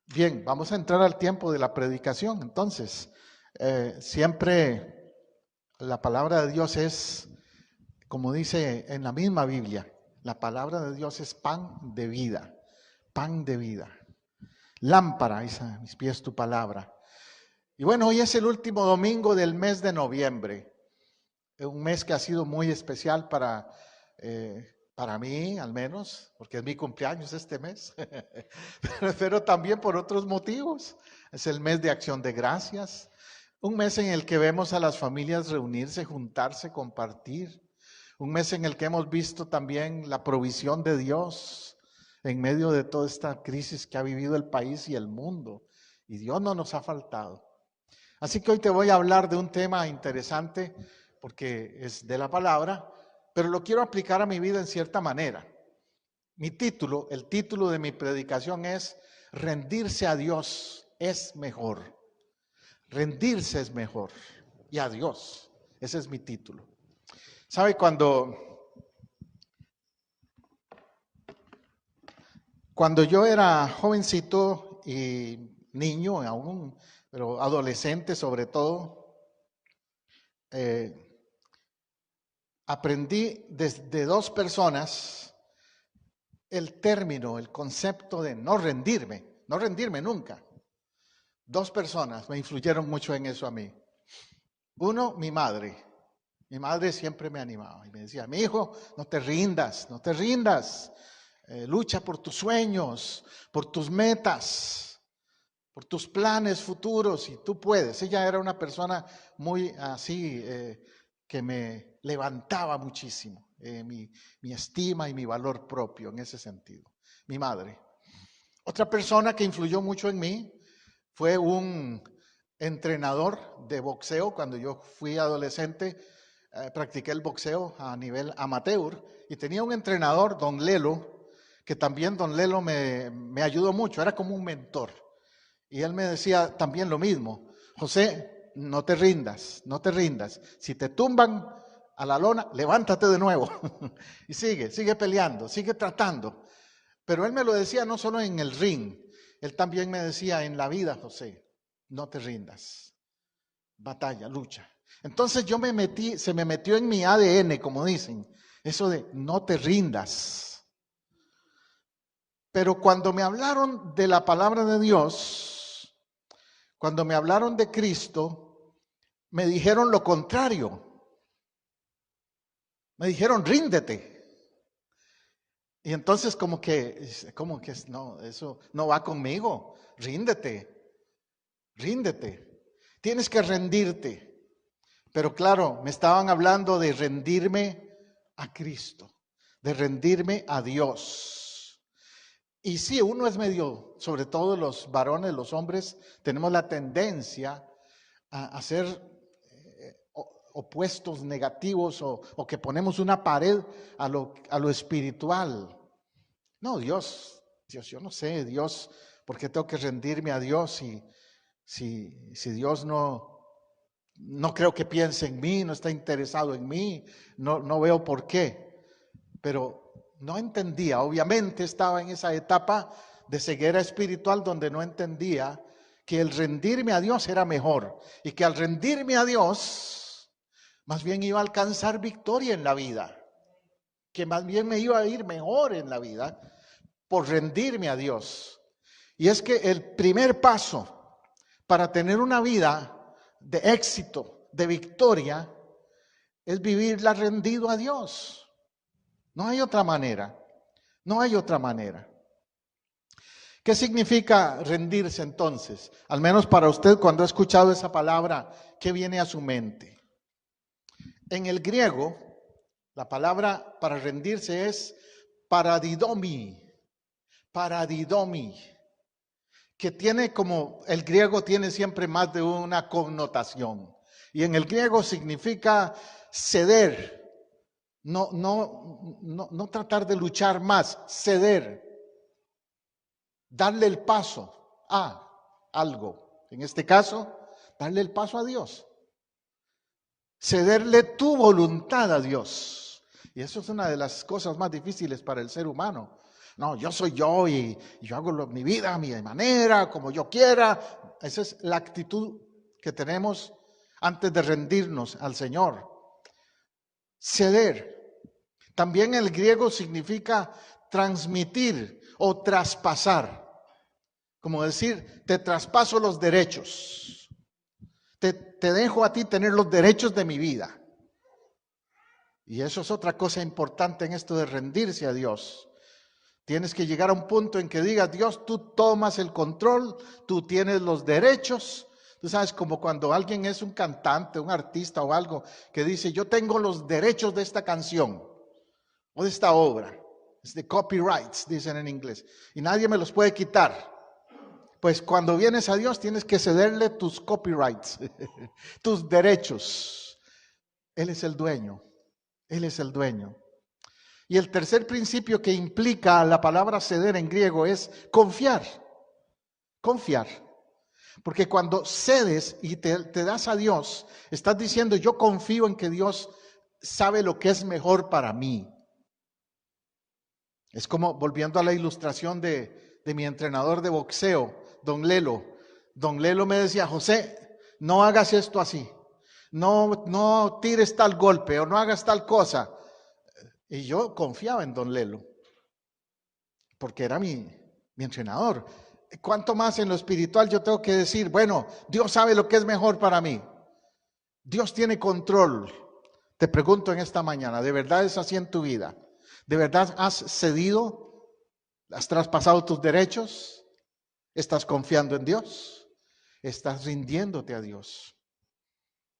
Bien, vamos a entrar al tiempo de la predicación. Entonces, siempre la palabra de Dios es, como dice en la misma Biblia, la palabra de Dios es pan de vida, pan de vida. Lámpara es a mis pies tu palabra. Y bueno, hoy es el último domingo del mes de noviembre, un mes que ha sido muy especial para mí, al menos, porque es mi cumpleaños este mes, pero también por otros motivos. Es el mes de Acción de Gracias, un mes en el que vemos a las familias reunirse, juntarse, compartir, un mes en el que hemos visto también la provisión de Dios en medio de toda esta crisis que ha vivido el país y el mundo, y Dios no nos ha faltado. Así que hoy te voy a hablar de un tema interesante porque es de la palabra, pero lo quiero aplicar a mi vida en cierta manera. El título de mi predicación es rendirse a Dios es mejor. Rendirse es mejor y a Dios. Ese es mi título. ¿Sabe? Cuando yo era jovencito y niño aún, pero adolescente sobre todo, aprendí desde dos personas el concepto de no rendirme nunca. Dos personas me influyeron mucho en eso a mí. Uno, mi madre. Mi madre siempre me animaba y me decía, mi hijo, no te rindas, lucha por tus sueños, por tus metas, por tus planes futuros y tú puedes. Ella era una persona muy así, que me levantaba muchísimo mi estima y mi valor propio en ese sentido. Mi madre. Otra persona que influyó mucho en mí fue un entrenador de boxeo. Cuando yo fui adolescente, practiqué el boxeo a nivel amateur y tenía un entrenador, don Lelo, que también don Lelo me ayudó mucho, era como un mentor. Y él me decía también lo mismo, José, no te rindas. Si te tumban a la lona, levántate de nuevo y sigue peleando, sigue tratando. Pero él me lo decía no solo en el ring, él también me decía en la vida, José, no te rindas, batalla, lucha. Entonces se me metió en mi ADN, como dicen, eso de no te rindas. Pero cuando me hablaron de la palabra de Dios, cuando me hablaron de Cristo, me dijeron lo contrario. Me dijeron, ríndete. Y entonces como que no, eso no va conmigo. Ríndete. Tienes que rendirte. Pero claro, me estaban hablando de rendirme a Cristo, de rendirme a Dios. Y sí, uno es medio, sobre todo los varones, los hombres, tenemos la tendencia a ser opuestos, negativos, o que ponemos una pared a lo espiritual. No, Dios, yo no sé, Dios, ¿por qué tengo que rendirme a Dios si Dios no creo que piense en mí, no está interesado en mí, no veo por qué? Pero no entendía, obviamente estaba en esa etapa de ceguera espiritual donde no entendía que el rendirme a Dios era mejor y que al rendirme a Dios, más bien iba a alcanzar victoria en la vida, que más bien me iba a ir mejor en la vida por rendirme a Dios. Y es que el primer paso para tener una vida de éxito, de victoria, es vivirla rendido a Dios. No hay otra manera. ¿Qué significa rendirse entonces? Al menos para usted, cuando ha escuchado esa palabra, ¿qué viene a su mente? En el griego, la palabra para rendirse es paradidomi, que tiene como, el griego tiene siempre más de una connotación. Y en el griego significa ceder, no tratar de luchar más, ceder, darle el paso a algo. En este caso, darle el paso a Dios. Cederle tu voluntad a Dios. Y eso es una de las cosas más difíciles para el ser humano. No, yo soy yo y yo hago mi vida a mi manera, como yo quiera. Esa es la actitud que tenemos antes de rendirnos al Señor. Ceder. También el griego significa transmitir o traspasar. Como decir, te traspaso los derechos. Te dejo a ti tener los derechos de mi vida. Y eso es otra cosa importante en esto de rendirse a Dios. Tienes que llegar a un punto en que digas, Dios, tú tomas el control, tú tienes los derechos. Tú sabes, como cuando alguien es un cantante, un artista o algo, que dice, yo tengo los derechos de esta canción o de esta obra. Es de copyrights, dicen en inglés. Y nadie me los puede quitar. Pues cuando vienes a Dios tienes que cederle tus copyrights, tus derechos. Él es el dueño. Él es el dueño. Y el tercer principio que implica la palabra ceder en griego es confiar. Confiar. Porque cuando cedes y te das a Dios, estás diciendo, yo confío en que Dios sabe lo que es mejor para mí. Es como, volviendo a la ilustración de mi entrenador de boxeo, Don Lelo. Don Lelo me decía, José, no hagas esto así. No tires tal golpe o no hagas tal cosa. Y yo confiaba en Don Lelo, porque era mi entrenador. ¿Cuánto más en lo espiritual yo tengo que decir, bueno, Dios sabe lo que es mejor para mí? Dios tiene control. Te pregunto en esta mañana, ¿de verdad es así en tu vida? ¿De verdad has cedido? ¿Has traspasado tus derechos? ¿Estás confiando en Dios? ¿Estás rindiéndote a Dios?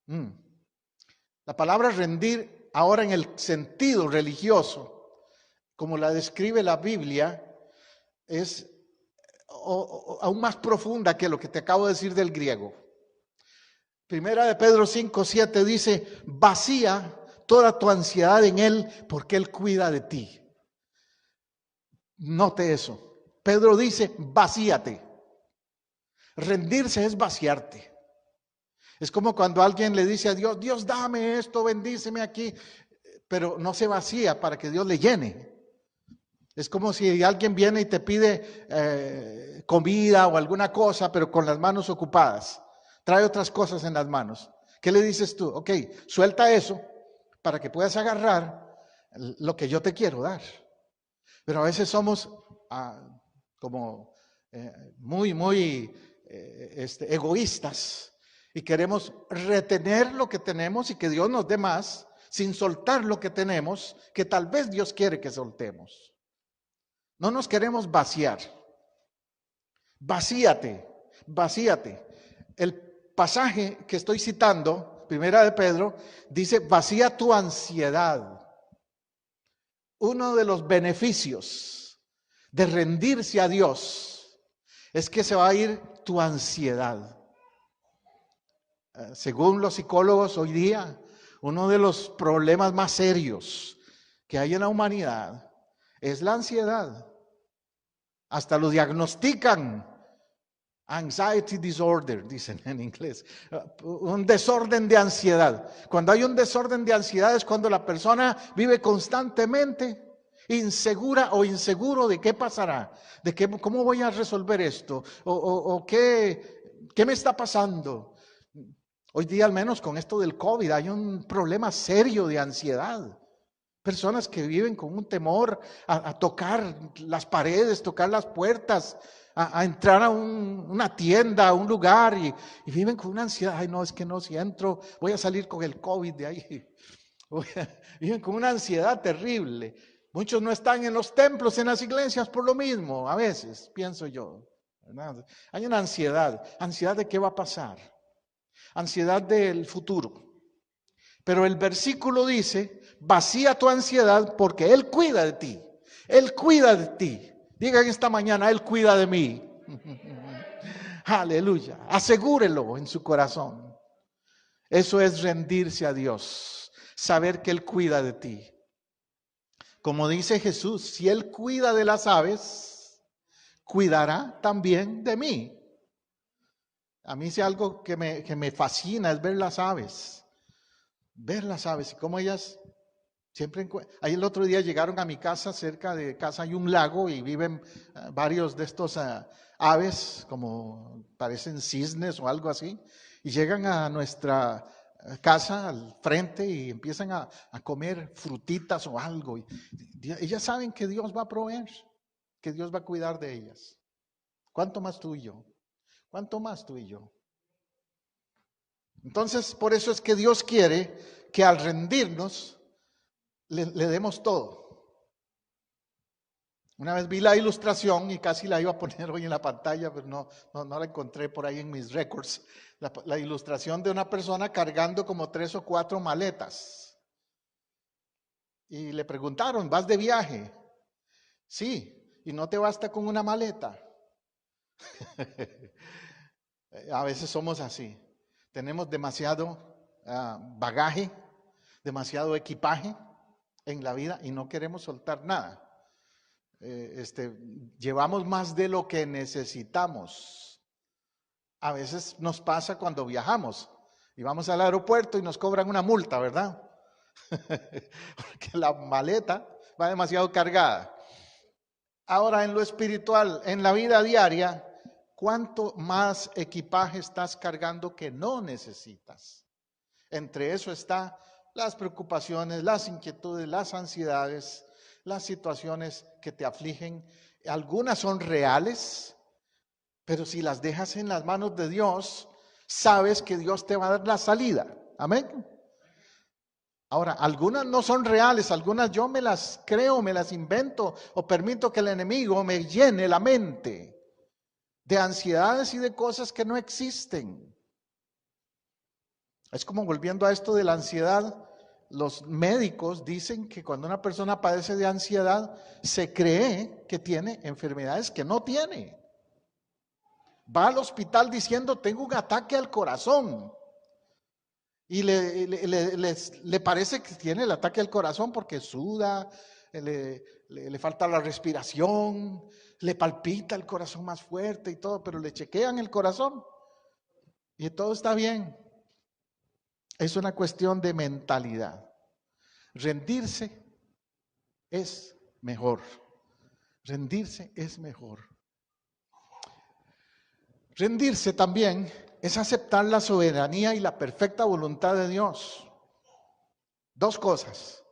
La palabra rendir ahora en el sentido religioso, como la describe la Biblia, es aún más profunda que lo que te acabo de decir del griego. Primera de Pedro 5:7 dice, vacía toda tu ansiedad en Él porque Él cuida de ti. Note eso. Pedro dice, vacíate. Rendirse es vaciarte. Es como cuando alguien le dice a Dios, Dios dame esto, bendíceme aquí, pero no se vacía para que Dios le llene. Es como si alguien viene y te pide comida o alguna cosa, pero con las manos ocupadas. Trae otras cosas en las manos. ¿Qué le dices tú? Ok, suelta eso para que puedas agarrar lo que yo te quiero dar. Pero a veces somos como muy egoístas y queremos retener lo que tenemos y que Dios nos dé más sin soltar lo que tenemos, que tal vez Dios quiere que soltemos. No nos queremos vaciar. Vacíate, vacíate. El pasaje que estoy citando, Primera de Pedro, dice, vacía tu ansiedad. Uno de los beneficios de rendirse a Dios es que se va a ir tu ansiedad. Según los psicólogos hoy día, uno de los problemas más serios que hay en la humanidad es la ansiedad. Hasta lo diagnostican. Anxiety disorder, dicen en inglés. Un desorden de ansiedad. Cuando hay un desorden de ansiedad es cuando la persona vive constantemente insegura o inseguro de qué pasará, de cómo voy a resolver esto, o qué me está pasando. Hoy día, al menos con esto del COVID, hay un problema serio de ansiedad. Personas que viven con un temor a tocar las paredes, tocar las puertas, a entrar a una tienda, a un lugar y viven con una ansiedad. Ay, no, es que no, si entro voy a salir con el COVID de ahí. Viven con una ansiedad terrible. Muchos no están en los templos, en las iglesias por lo mismo, a veces, pienso yo, ¿verdad? Hay una ansiedad de qué va a pasar, ansiedad del futuro. Pero el versículo dice, vacía tu ansiedad porque Él cuida de ti. Él cuida de ti. Digan esta mañana, Él cuida de mí. Aleluya. Asegúrelo en su corazón. Eso es rendirse a Dios. Saber que Él cuida de ti. Como dice Jesús, si Él cuida de las aves, cuidará también de mí. A mí es algo que me fascina, es ver las aves. Ver las aves y cómo ellas Ahí el otro día llegaron a mi casa, cerca de casa hay un lago y viven varios de estos aves, como parecen cisnes o algo así, y llegan a nuestra casa al frente y empiezan a comer frutitas o algo. Y ellas saben que Dios va a proveer, que Dios va a cuidar de ellas. ¿Cuánto más tú y yo? ¿Cuánto más tú y yo? Entonces, por eso es que Dios quiere que al rendirnos le demos todo. Una vez vi la ilustración y casi la iba a poner hoy en la pantalla, pero no la encontré por ahí en mis records. La ilustración de una persona cargando como 3 o 4 maletas. Y le preguntaron, ¿vas de viaje? Sí, y no te basta con una maleta. A veces somos así. Tenemos demasiado bagaje, demasiado equipaje en la vida y no queremos soltar nada. Llevamos más de lo que necesitamos. A veces nos pasa cuando viajamos y vamos al aeropuerto y nos cobran una multa, ¿verdad? Porque la maleta va demasiado cargada. Ahora, en lo espiritual, en la vida diaria, ¿cuánto más equipaje estás cargando que no necesitas? Entre eso está las preocupaciones, las inquietudes, las ansiedades, las situaciones que te afligen. Algunas son reales, pero si las dejas en las manos de Dios, sabes que Dios te va a dar la salida. Amén. Ahora, algunas no son reales, algunas yo me las creo, me las invento o permito que el enemigo me llene la mente de ansiedades y de cosas que no existen. Es como volviendo a esto de la ansiedad, los médicos dicen que cuando una persona padece de ansiedad, se cree que tiene enfermedades que no tiene. Va al hospital diciendo, tengo un ataque al corazón. Y le parece que tiene el ataque al corazón porque suda, le falta la respiración, le palpita el corazón más fuerte y todo, pero le chequean el corazón y todo está bien. Es una cuestión de mentalidad. Rendirse es mejor. Rendirse es mejor. Rendirse también es aceptar la soberanía y la perfecta voluntad de Dios. 2 cosas.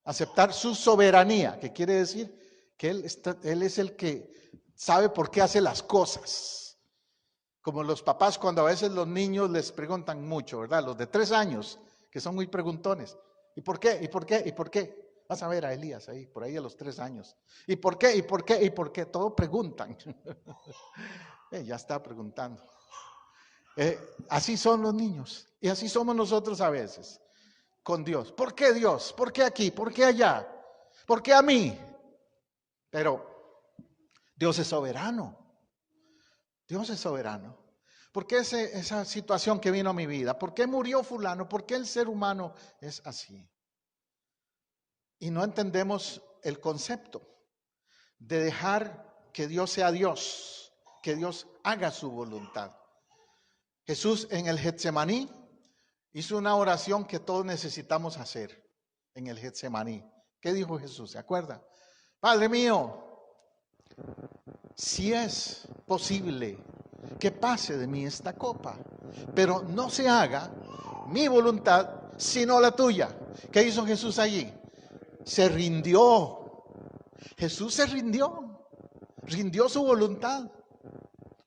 Aceptar su soberanía, que quiere decir que Él es el que sabe por qué hace las cosas. Como los papás cuando a veces los niños les preguntan mucho, ¿verdad? Los de 3 años, que son muy preguntones. ¿Y por qué? ¿Y por qué? ¿Y por qué? Vas a ver a Elías ahí, por ahí a los 3 años. ¿Y por qué? ¿Y por qué? ¿Y por qué? Todo preguntan. Ya está preguntando. Así son los niños y así somos nosotros a veces con Dios. ¿Por qué Dios? ¿Por qué aquí? ¿Por qué allá? ¿Por qué a mí? Pero Dios es soberano. Dios es soberano. ¿Por qué esa situación que vino a mi vida? ¿Por qué murió fulano? ¿Por qué el ser humano es así? Y no entendemos el concepto de dejar que Dios sea Dios, que Dios haga su voluntad. Jesús en el Getsemaní hizo una oración que todos necesitamos hacer en el Getsemaní. ¿Qué dijo Jesús? ¿Se acuerda? Padre mío, si es posible que pase de mí esta copa, pero no se haga mi voluntad sino la tuya. ¿Qué hizo Jesús allí? Se rindió. Jesús se rindió su voluntad.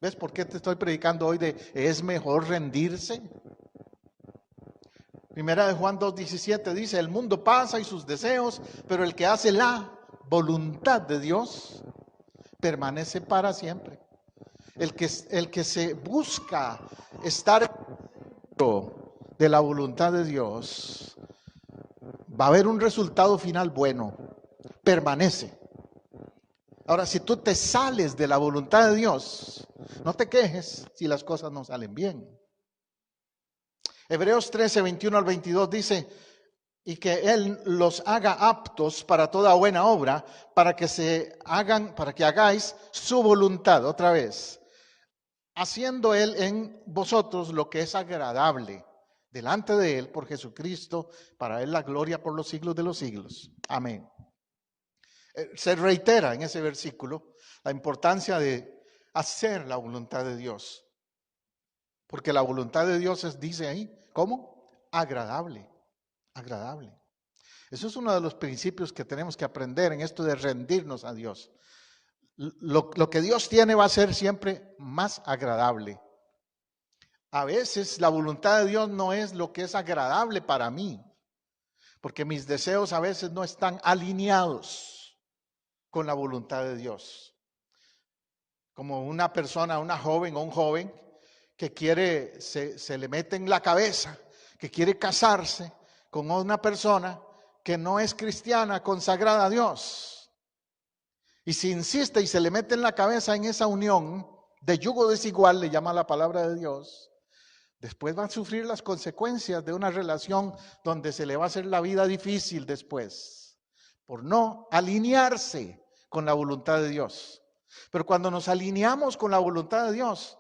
¿Ves por qué te estoy predicando hoy de es mejor rendirse? Primera de Juan 2:17 dice, el mundo pasa y sus deseos, pero el que hace la voluntad de Dios permanece para siempre. El que se busca estar dentro de la voluntad de Dios, va a haber un resultado final bueno, permanece. Ahora, si tú te sales de la voluntad de Dios, no te quejes si las cosas no salen bien. Hebreos 13, 21 al 22 dice, y que Él los haga aptos para toda buena obra, para que hagáis su voluntad, otra vez, haciendo Él en vosotros lo que es agradable. delante de Él por Jesucristo, para Él la gloria por los siglos de los siglos. Amén. Se reitera en ese versículo la importancia de hacer la voluntad de Dios. Porque la voluntad de Dios dice ahí, ¿cómo? Agradable, agradable. Eso es uno de los principios que tenemos que aprender en esto de rendirnos a Dios. Lo que Dios tiene va a ser siempre más agradable. A veces la voluntad de Dios no es lo que es agradable para mí, porque mis deseos a veces no están alineados con la voluntad de Dios. Como una persona, una joven o un joven que quiere, se le mete en la cabeza, que quiere casarse con una persona que no es cristiana, consagrada a Dios. Y si insiste y se le mete en la cabeza en esa unión de yugo desigual, le llama la palabra de Dios, después va a sufrir las consecuencias de una relación donde se le va a hacer la vida difícil después, por no alinearse con la voluntad de Dios. Pero cuando nos alineamos con la voluntad de Dios,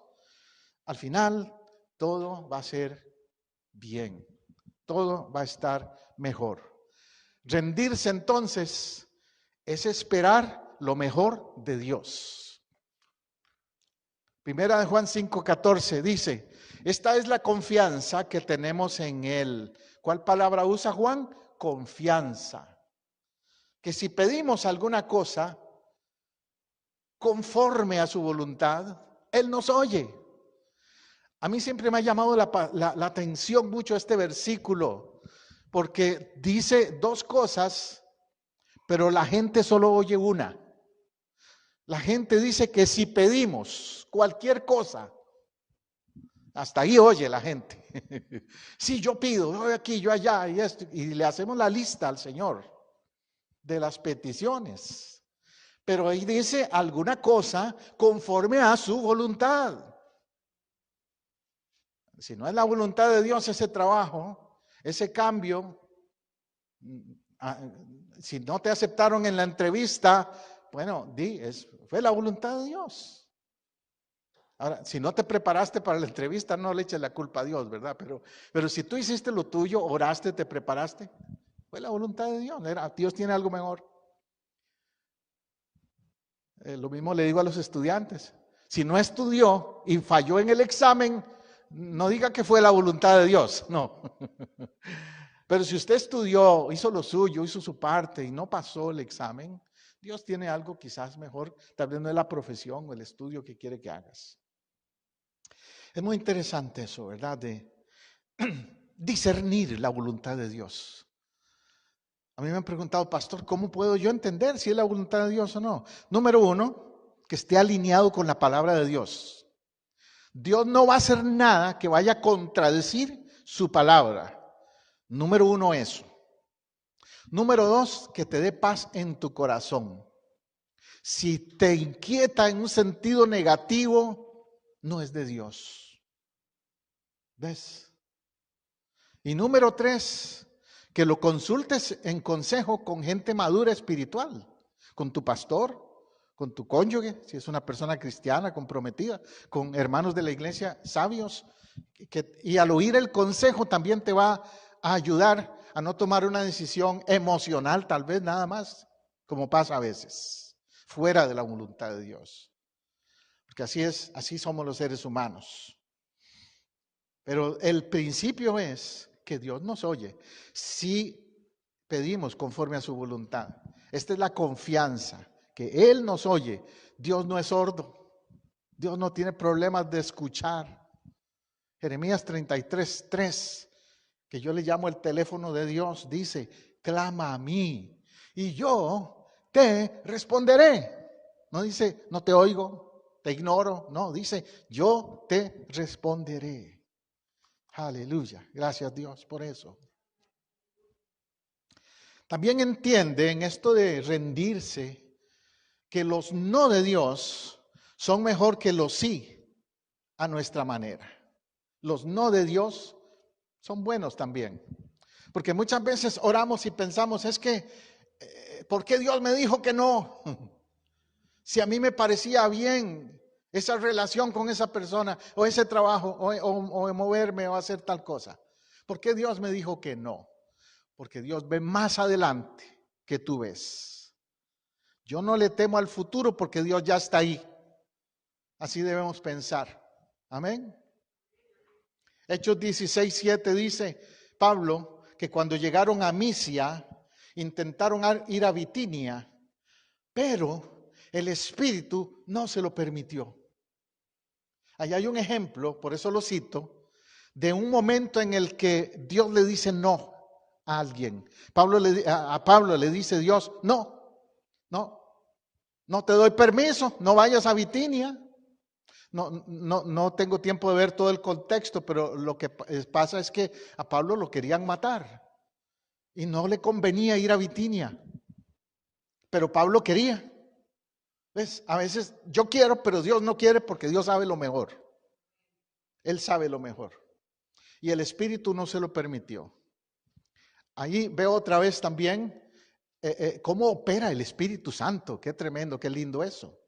al final todo va a ser bien, todo va a estar mejor. Rendirse entonces es esperar lo mejor de Dios. Primera de Juan 5:14 dice, esta es la confianza que tenemos en Él. ¿Cuál palabra usa Juan? Confianza. Que si pedimos alguna cosa conforme a su voluntad, Él nos oye. A mí siempre me ha llamado la atención mucho este versículo, porque dice dos cosas, pero la gente solo oye una. La gente dice que si pedimos cualquier cosa, hasta ahí oye la gente. Sí, yo pido, yo aquí, yo allá, y esto, y le hacemos la lista al Señor de las peticiones. Pero ahí dice alguna cosa conforme a su voluntad. Si no es la voluntad de Dios ese trabajo, ese cambio, si no te aceptaron en la entrevista, bueno, fue la voluntad de Dios. Ahora, si no te preparaste para la entrevista, no le eches la culpa a Dios, ¿verdad? Pero si tú hiciste lo tuyo, oraste, te preparaste, fue la voluntad de Dios. Dios tiene algo mejor. Lo mismo le digo a los estudiantes. Si no estudió y falló en el examen, no diga que fue la voluntad de Dios, no. Pero si usted estudió, hizo lo suyo, hizo su parte y no pasó el examen, Dios tiene algo quizás mejor, tal vez no es la profesión o el estudio que quiere que hagas. Es muy interesante eso, ¿verdad? De discernir la voluntad de Dios. A mí me han preguntado, pastor, ¿cómo puedo yo entender si es la voluntad de Dios o no? Número uno, que esté alineado con la palabra de Dios. Dios no va a hacer nada que vaya a contradecir su palabra. Número uno, eso. Número dos, que te dé paz en tu corazón. Si te inquieta en un sentido negativo, no es de Dios. ¿Ves? Y número tres, que lo consultes en consejo con gente madura espiritual, con tu pastor, con tu cónyuge, si es una persona cristiana comprometida, con hermanos de la iglesia sabios, y al oír el consejo también te va a ayudar a no tomar una decisión emocional, tal vez nada más, como pasa a veces, fuera de la voluntad de Dios. Porque así somos los seres humanos. Pero el principio es que Dios nos oye si pedimos conforme a su voluntad. Esta es la confianza, que Él nos oye. Dios no es sordo. Dios no tiene problemas de escuchar. Jeremías 33:3, que yo le llamo el teléfono de Dios, dice, clama a mí y yo te responderé. No dice, no te oigo, te ignoro. No, dice, yo te responderé. Aleluya, gracias Dios por eso. También entiende en esto de rendirse que los no de Dios son mejor que los sí a nuestra manera. Los no de Dios son buenos también. Porque muchas veces oramos y pensamos, es que, ¿por qué Dios me dijo que no? Si a mí me parecía bien esa relación con esa persona, o ese trabajo, o moverme, o hacer tal cosa. ¿Por qué Dios me dijo que no? Porque Dios ve más adelante que tú ves. Yo no le temo al futuro porque Dios ya está ahí. Así debemos pensar. Amén. Hechos 16:7 dice Pablo que cuando llegaron a Misia, intentaron ir a Bitinia, pero el Espíritu no se lo permitió. Allá hay un ejemplo, por eso lo cito, de un momento en el que Dios le dice no a alguien. A Pablo le dice Dios, no te doy permiso, no vayas a Bitinia. No tengo tiempo de ver todo el contexto, pero lo que pasa es que a Pablo lo querían matar y no le convenía ir a Bitinia, pero Pablo quería. ¿Ves? A veces yo quiero, pero Dios no quiere porque Dios sabe lo mejor. Él sabe lo mejor. Y el Espíritu no se lo permitió. Allí veo otra vez también cómo opera el Espíritu Santo. Qué tremendo, qué lindo eso.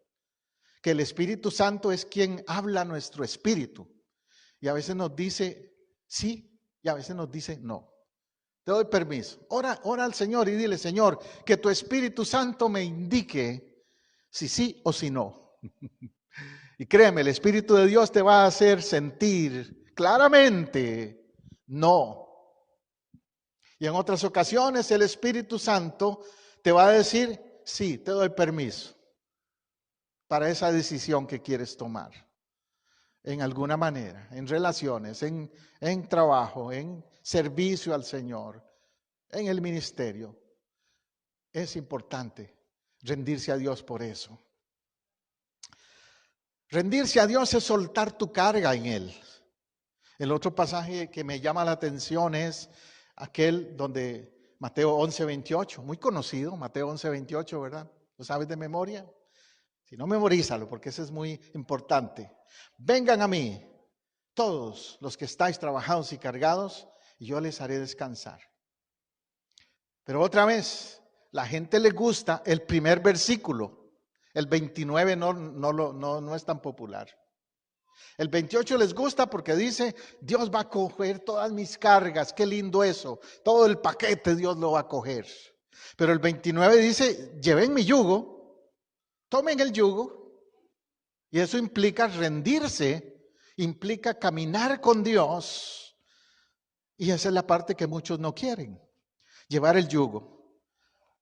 Que el Espíritu Santo es quien habla a nuestro espíritu. Y a veces nos dice sí y a veces nos dice no. Te doy permiso. Ora al Señor y dile, Señor, que tu Espíritu Santo me indique si sí o si no. Y créeme, el Espíritu de Dios te va a hacer sentir claramente no. Y en otras ocasiones el Espíritu Santo te va a decir, sí, te doy permiso para esa decisión que quieres tomar. En alguna manera, en relaciones, en trabajo, en servicio al Señor, en el ministerio. Es importante rendirse a Dios por eso. Rendirse a Dios es soltar tu carga en Él. El otro pasaje que me llama la atención es aquel donde Mateo 11:28, muy conocido, Mateo 11:28, ¿verdad? ¿Lo sabes de memoria? Si no, memorízalo, porque ese es muy importante. Vengan a mí, todos los que estáis trabajados y cargados, y yo les haré descansar. Pero otra vez, la gente le gusta el primer versículo. El 29 no es tan popular. El 28 les gusta porque dice, Dios va a coger todas mis cargas. Qué lindo eso. Todo el paquete Dios lo va a coger. Pero el 29 dice, lleven mi yugo, tomen el yugo. Y eso implica rendirse, implica caminar con Dios. Y esa es la parte que muchos no quieren. Llevar el yugo.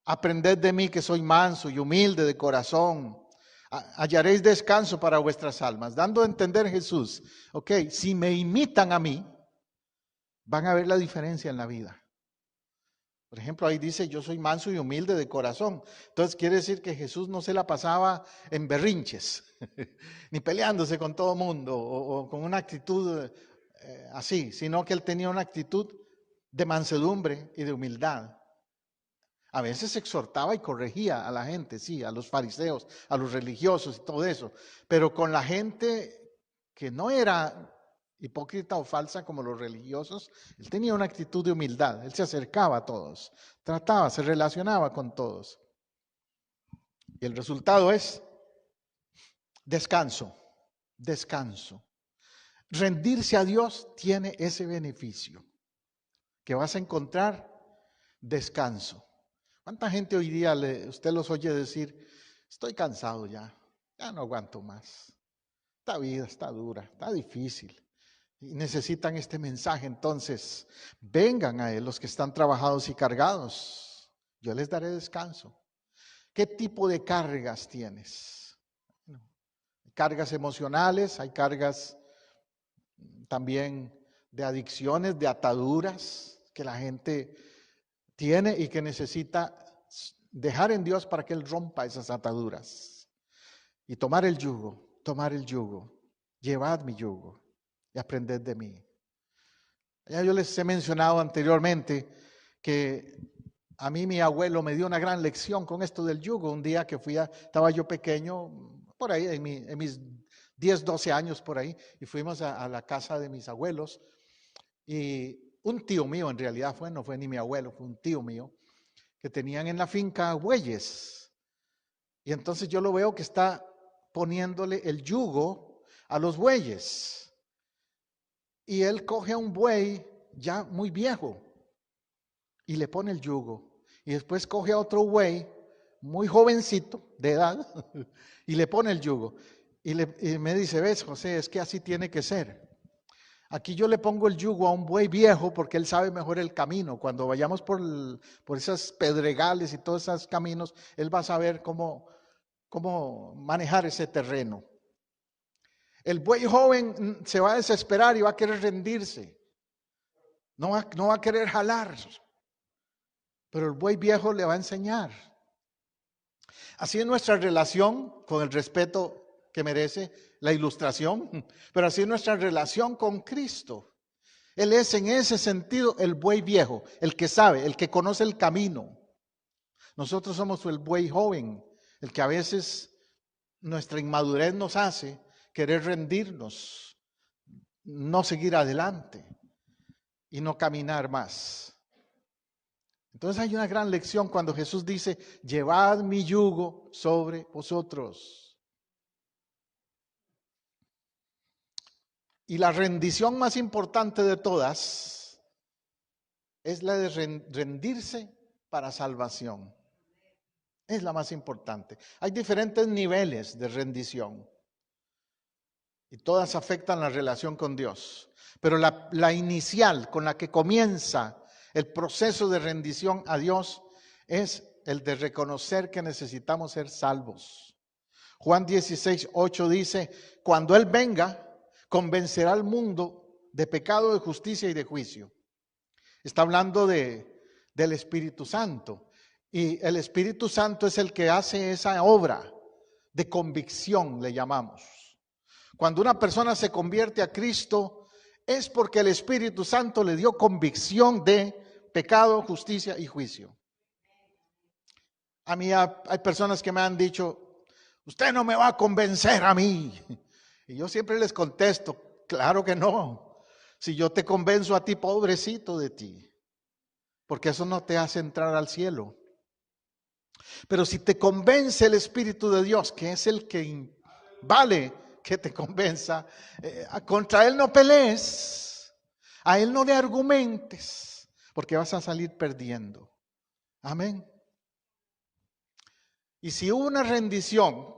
Aprended de mí que soy manso y humilde de corazón. Hallaréis descanso para vuestras almas. Dando a entender Jesús, ok, si me imitan a mí, van a ver la diferencia en la vida. Por ejemplo, ahí dice, yo soy manso y humilde de corazón. Entonces quiere decir que Jesús no se la pasaba en berrinches, ni peleándose con todo mundo o con una actitud así, sino que él tenía una actitud de mansedumbre y de humildad. A veces exhortaba y corregía a la gente, sí, a los fariseos, a los religiosos y todo eso, pero con la gente que no era hipócrita o falsa como los religiosos, él tenía una actitud de humildad, él se acercaba a todos, trataba, se relacionaba con todos. Y el resultado es descanso, descanso. Rendirse a Dios tiene ese beneficio, que vas a encontrar descanso. ¿Cuánta gente hoy día usted los oye decir, estoy cansado ya no aguanto más? Esta vida está dura, está difícil. Y necesitan este mensaje. Entonces, vengan a Él los que están trabajados y cargados. Yo les daré descanso. ¿Qué tipo de cargas tienes? Cargas emocionales, hay cargas también de adicciones, de ataduras que la gente tiene y que necesita dejar en Dios para que Él rompa esas ataduras. Y tomar el yugo, llevad mi yugo y aprended de mí. Ya yo les he mencionado anteriormente que a mí mi abuelo me dio una gran lección con esto del yugo. Un día que estaba yo pequeño, por ahí, en mis 10, 12 años por ahí, y fuimos a la casa de mis abuelos, y un tío mío, en realidad no fue ni mi abuelo, fue un tío mío, que tenían en la finca bueyes. Y entonces yo lo veo que está poniéndole el yugo a los bueyes. Y él coge a un buey ya muy viejo y le pone el yugo. Y después coge a otro buey muy jovencito de edad y le pone el yugo. Y me dice, ves, José, es que así tiene que ser. Aquí yo le pongo el yugo a un buey viejo porque él sabe mejor el camino. Cuando vayamos por esas pedregales y todos esos caminos, él va a saber cómo manejar ese terreno. El buey joven se va a desesperar y va a querer rendirse. No va a querer jalar. Pero el buey viejo le va a enseñar. Así es nuestra relación, con el respeto que merece la ilustración, pero así es nuestra relación con Cristo. Él es en ese sentido el buey viejo, el que sabe, el que conoce el camino. Nosotros somos el buey joven, el que a veces nuestra inmadurez nos hace querer rendirnos, no seguir adelante y no caminar más. Entonces hay una gran lección cuando Jesús dice, llevad mi yugo sobre vosotros. Y la rendición más importante de todas es la de rendirse para salvación. Es la más importante. Hay diferentes niveles de rendición y todas afectan la relación con Dios. Pero la inicial con la que comienza el proceso de rendición a Dios es el de reconocer que necesitamos ser salvos. Juan 16:8 dice, cuando Él venga, convencerá al mundo de pecado, de justicia y de juicio. Está hablando del Espíritu Santo. Y el Espíritu Santo es el que hace esa obra de convicción, le llamamos. Cuando una persona se convierte a Cristo, es porque el Espíritu Santo le dio convicción de pecado, justicia y juicio. A mí hay personas que me han dicho, usted no me va a convencer a mí. Y yo siempre les contesto, claro que no. Si yo te convenzo a ti, pobrecito de ti, porque eso no te hace entrar al cielo. Pero si te convence el Espíritu de Dios, que es el que vale que te convenza, contra Él no pelees, a Él no le argumentes, porque vas a salir perdiendo. Amén. Y si hubo una rendición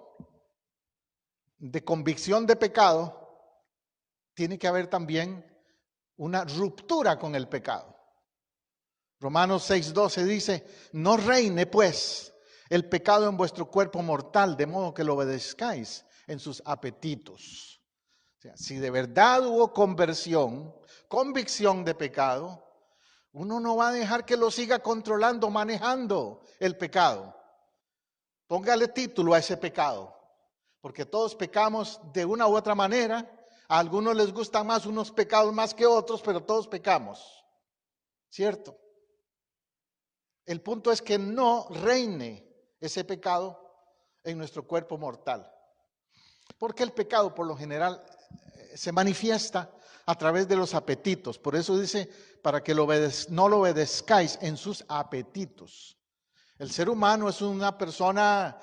de convicción de pecado, tiene que haber también una ruptura con el pecado. Romanos 6:12 dice, no reine pues el pecado en vuestro cuerpo mortal, de modo que lo obedezcáis en sus apetitos. O sea, si de verdad hubo convicción de pecado, uno no va a dejar que lo siga controlando, manejando el pecado. Póngale título a ese pecado, porque todos pecamos de una u otra manera. A algunos les gustan más unos pecados más que otros, pero todos pecamos, ¿cierto? El punto es que no reine ese pecado en nuestro cuerpo mortal. Porque el pecado por lo general se manifiesta a través de los apetitos. Por eso dice, para que no lo obedezcáis en sus apetitos. El ser humano es una persona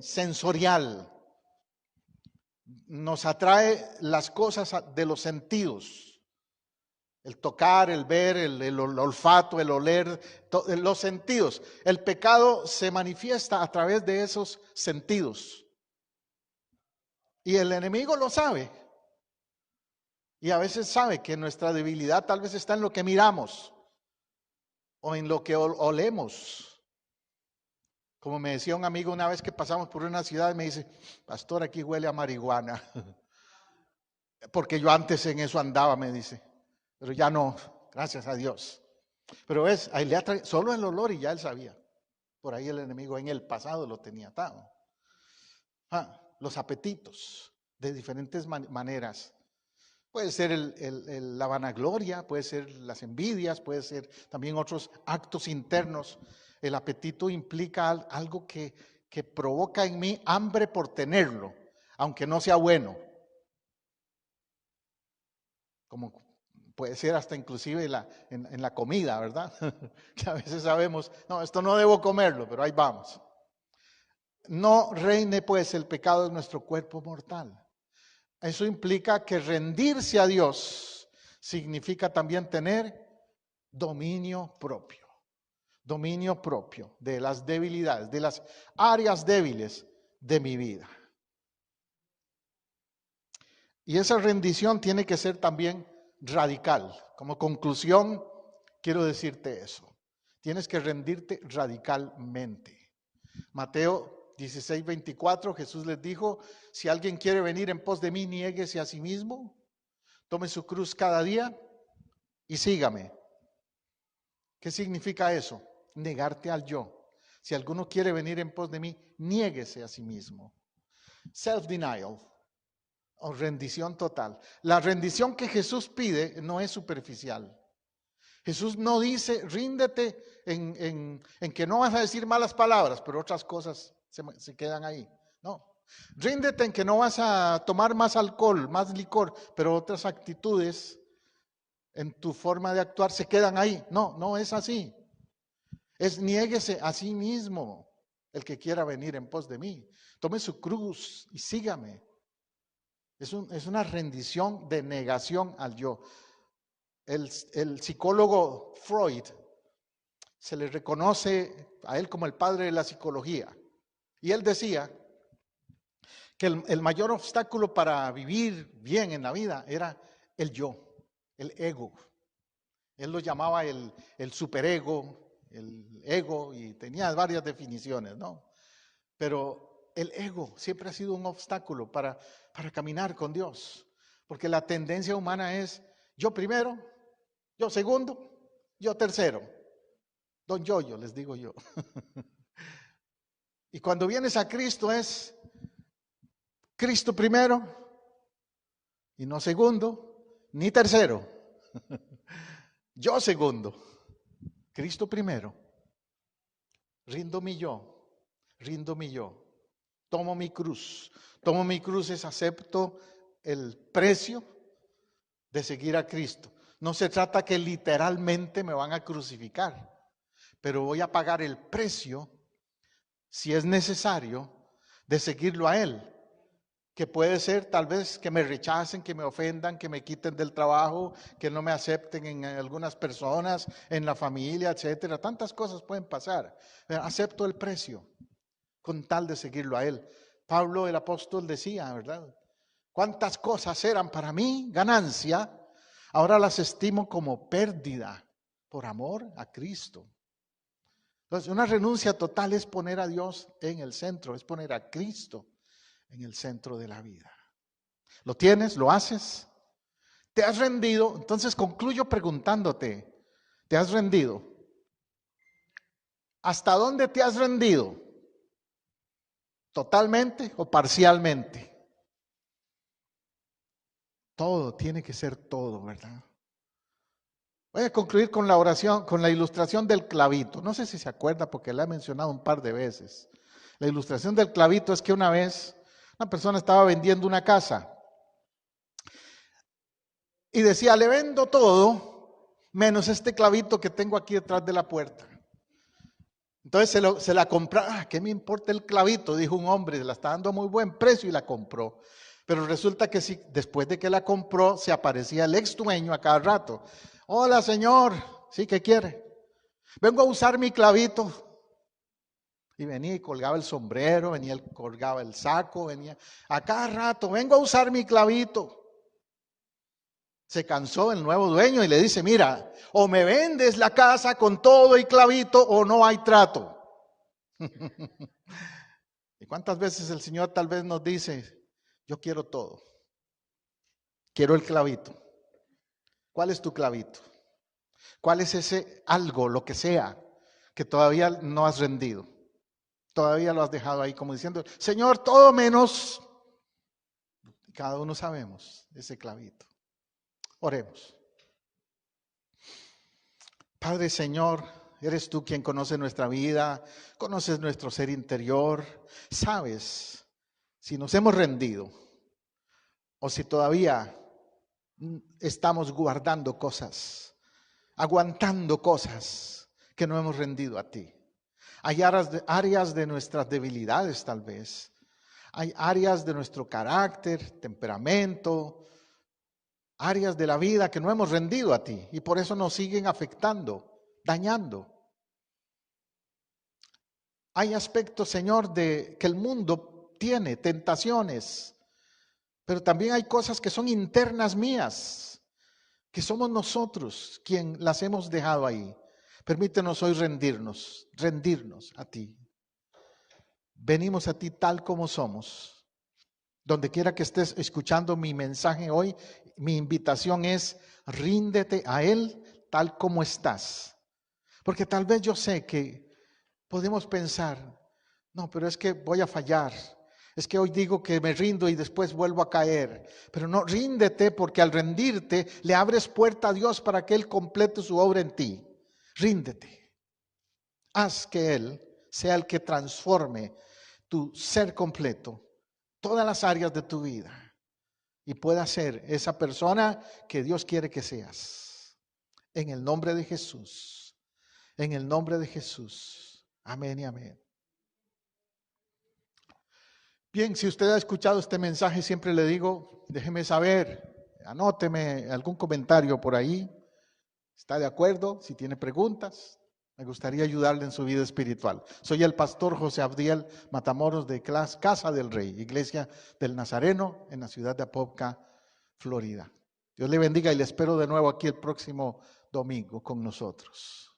sensorial. Nos atrae las cosas de los sentidos. El tocar, el ver, el olfato, el oler, los sentidos. El pecado se manifiesta a través de esos sentidos. Y el enemigo lo sabe. Y a veces sabe que nuestra debilidad tal vez está en lo que miramos o en lo que olemos. Como me decía un amigo una vez que pasamos por una ciudad, me dice, pastor, aquí huele a marihuana. Porque yo antes en eso andaba, me dice. Pero ya no, gracias a Dios. Pero ahí le solo el olor y ya él sabía. Por ahí el enemigo en el pasado lo tenía atado. Los apetitos de diferentes maneras. Puede ser la vanagloria, puede ser las envidias, puede ser también otros actos internos. El apetito implica algo que provoca en mí hambre por tenerlo, aunque no sea bueno. Como puede ser hasta inclusive en la comida, ¿verdad? Que a veces sabemos, no, esto no debo comerlo, pero ahí vamos. No reine pues el pecado en nuestro cuerpo mortal. Eso implica que rendirse a Dios significa también tener dominio propio. Dominio propio de las debilidades, de las áreas débiles de mi vida. Y esa rendición tiene que ser también radical. Como conclusión, quiero decirte eso. Tienes que rendirte radicalmente. Mateo 16:24, Jesús les dijo, si alguien quiere venir en pos de mí, niéguese a sí mismo, tome su cruz cada día y sígame. ¿Qué significa eso? Negarte al yo. Si alguno quiere venir en pos de mí, niéguese a sí mismo. Self-denial o rendición total. La rendición que Jesús pide no es superficial. Jesús no dice, ríndete en que no vas a decir malas palabras, pero otras cosas se quedan ahí. No. Ríndete en que no vas a tomar más alcohol, más licor, pero otras actitudes en tu forma de actuar se quedan ahí. No, no es así. Es niéguese a sí mismo el que quiera venir en pos de mí. Tome su cruz y sígame. Es una rendición de negación al yo. El psicólogo Freud se le reconoce a él como el padre de la psicología. Y él decía que el mayor obstáculo para vivir bien en la vida era el yo, el ego. Él lo llamaba el superego, el ego, y tenía varias definiciones, ¿no? Pero el ego siempre ha sido un obstáculo para caminar con Dios, porque la tendencia humana es yo primero, yo segundo, yo tercero. Don Yoyo, les digo yo. Y cuando vienes a Cristo es Cristo primero, y no segundo, ni tercero. Yo segundo, Cristo primero. Rindo mi yo. Tomo mi cruz. Tomo mi cruz es acepto el precio de seguir a Cristo. No se trata que literalmente me van a crucificar, pero voy a pagar el precio, si es necesario, de seguirlo a Él. Que puede ser tal vez que me rechacen, que me ofendan, que me quiten del trabajo, que no me acepten en algunas personas, en la familia, etcétera. Tantas cosas pueden pasar. Pero acepto el precio con tal de seguirlo a Él. Pablo el apóstol decía, ¿verdad? Cuántas cosas eran para mí ganancia, ahora las estimo como pérdida por amor a Cristo. Entonces, una renuncia total es poner a Dios en el centro, es poner a Cristo en el centro de la vida. ¿Lo tienes? ¿Lo haces? ¿Te has rendido? Entonces concluyo preguntándote, ¿te has rendido? ¿Hasta dónde te has rendido? ¿Totalmente o parcialmente? Todo, tiene que ser todo, ¿verdad? Voy a concluir con la oración, con la ilustración del clavito. No sé si se acuerda porque la he mencionado un par de veces. La ilustración del clavito es que una vez una persona estaba vendiendo una casa y decía, le vendo todo menos este clavito que tengo aquí detrás de la puerta. Entonces se la compró. ¿Qué me importa el clavito? Dijo un hombre, la está dando a muy buen precio y la compró. Pero resulta que sí, después de que la compró, se aparecía el ex dueño a cada rato. Hola, señor. ¿Sí, qué quiere? Vengo a usar mi clavito. Y venía y colgaba el sombrero, venía y colgaba el saco, venía a cada rato, vengo a usar mi clavito. Se cansó el nuevo dueño y le dice, mira, o me vendes la casa con todo y clavito o no hay trato. ¿Y cuántas veces el Señor tal vez nos dice, yo quiero todo, quiero el clavito? ¿Cuál es tu clavito? ¿Cuál es ese algo, lo que sea, que todavía no has rendido? Todavía lo has dejado ahí como diciendo, Señor, todo menos. Cada uno sabemos ese clavito. Oremos. Padre Señor, eres tú quien conoce nuestra vida, conoces nuestro ser interior, sabes si nos hemos rendido o si todavía estamos guardando cosas, aguantando cosas que no hemos rendido a ti. Hay áreas de nuestras debilidades tal vez, hay áreas de nuestro carácter, temperamento, áreas de la vida que no hemos rendido a ti y por eso nos siguen afectando, dañando. Hay aspectos, Señor, de que el mundo tiene, tentaciones, pero también hay cosas que son internas mías, que somos nosotros quien las hemos dejado ahí. Permítenos hoy rendirnos a ti. Venimos a ti tal como somos. Donde quiera que estés escuchando mi mensaje hoy, mi invitación es: ríndete a Él tal como estás. Porque tal vez yo sé que podemos pensar, no, pero es que voy a fallar. Es que hoy digo que me rindo y después vuelvo a caer. Pero no, ríndete, porque al rendirte le abres puerta a Dios para que Él complete su obra en ti. Ríndete. Haz que Él sea el que transforme tu ser completo, todas las áreas de tu vida, y pueda ser esa persona que Dios quiere que seas. En el nombre de Jesús. En el nombre de Jesús. Amén y amén. Bien, si usted ha escuchado este mensaje, siempre le digo, déjeme saber, anóteme algún comentario por ahí. ¿Está de acuerdo? Si tiene preguntas, me gustaría ayudarle en su vida espiritual. Soy el pastor José Abdiel Matamoros de Casa del Rey, Iglesia del Nazareno, en la ciudad de Apopka, Florida. Dios le bendiga y le espero de nuevo aquí el próximo domingo con nosotros.